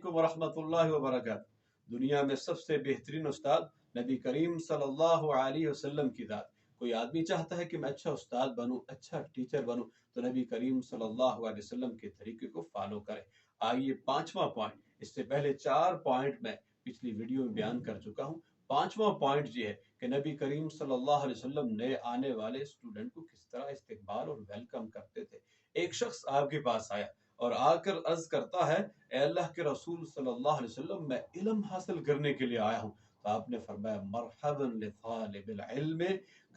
अलैकुम वरहमतुल्लाहि वबरकातुहू। दुनिया में सबसे बेहतरीन उस्ताद नबी करीम सल्लल्लाहु अलैहि वसल्लम की जात। कोई आदमी चाहता है कि मैं अच्छा उस्ताद बनूं, अच्छा टीचर बनूं, तो नबी करीम सल्लल्लाहु अलैहि वसल्लम के तरीके को फॉलो करे। आइए पांचवा पॉइंट, इससे पहले चार पॉइंट मैं पिछली वीडियो में बयान कर चुका हूं। पांचवा पॉइंट ये है कि नबी करीम सल्लल्लाहु अलैहि वसल्लम नए आने वाले स्टूडेंट को किस तरह इस्तकबाल और वेलकम करते थे। एक शख्स आपके पास आया और आकर अर्ज करता है, ए अल्लाह के रसूल सल्लल्लाहु अलैहि वसल्लम, मैं इल्म हासिल करने के लिए आया हूँ। तो आपने फरमाया मरहबन लितालिबिल इल्म,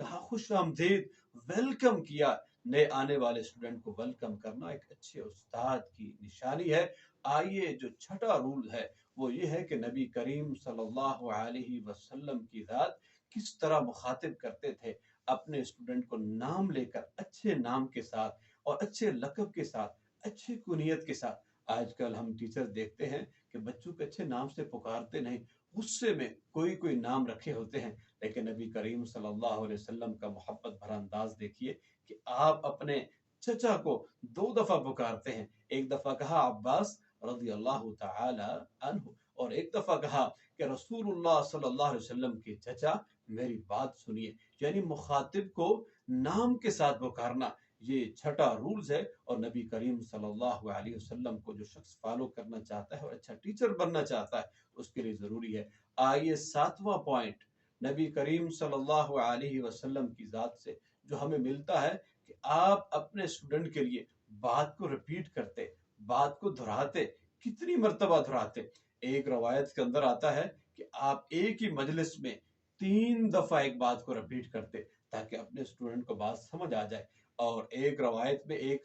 कहा खुश आमदीद, वेलकम किया। नए आने वाले स्टूडेंट को वेलकम करना एक अच्छे उस्ताद की निशानी है। आइए जो छठा रूल है वो ये है कि नबी करीम सल्लल्लाहु अलैहि वसल्लम की जात किस तरह मुखातिब करते थे अपने स्टूडेंट को, नाम लेकर, अच्छे नाम के साथ और अच्छे लक़ब के साथ, अच्छी कुनियत के साथ। आजकल हम टीचर देखते हैं कि बच्चों के अच्छे नाम से पुकारते नहीं, गुस्से में कोई कोई नाम रखे होते हैं। लेकिन नबी करीम सल्लल्लाहु अलैहि वसल्लम का मोहब्बत भरा अंदाज देखिए कि आप अपने चचा को दो दफा पुकारते हैं। एक दफा कहा अब्बास रज़ी अल्लाह तआला अन्हु, और एक दफा कहा कि रसूलुल्लाह सल्लल्लाहु अलैहि वसल्लम के चचा, मेरी बात सुनिए। यानी मुखातिब को नाम के साथ पुकारना, ये छठा रूल्स है। और नबी करीम सल्लल्लाहु अलैहि वसल्लम को जो शख्स फॉलो करना चाहता है और अच्छा टीचर बनना चाहता है, उसके लिए जरूरी है। आइए सातवां पॉइंट, नबी करीम सल्लल्लाहु अलैहि वसल्लम की जात से जो हमें मिलता है कि आप अपने स्टूडेंट के लिए बात को रिपीट करते, बात को दोहराते। कितनी मर्तबा दोहराते? एक रवायत के अंदर आता है कि आप एक ही मजलिस में 3 दफा एक बात को रिपीट करते, ताकि अपने स्टूडेंट को बात समझ आ जाए। और एक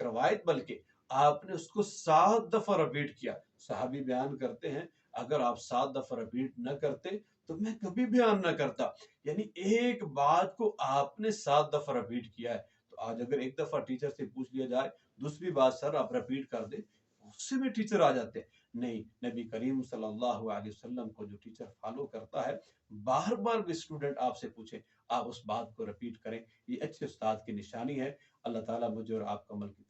रवायत बल्कि आपने उसको 7 दफा रिपीट किया। सहाबी बयान करते हैं, अगर आप 7 दफा रिपीट न करते तो मैं कभी बयान न करता। यानी एक बात को आपने 7 दफा रिपीट किया है। तो आज अगर एक दफा टीचर से पूछ लिया जाए, दूसरी बात सर आप रिपीट कर दे, उससे भी टीचर आ जाते हैं। नहीं, नबी करीम सल्लल्लाहु अलैहि वसल्लम को जो टीचर फॉलो करता है, बार बार भी स्टूडेंट आपसे पूछे, आप उस बात को रिपीट करें, ये अच्छे उस्ताद की निशानी है। अल्लाह ताला मुझे और आपको अमल की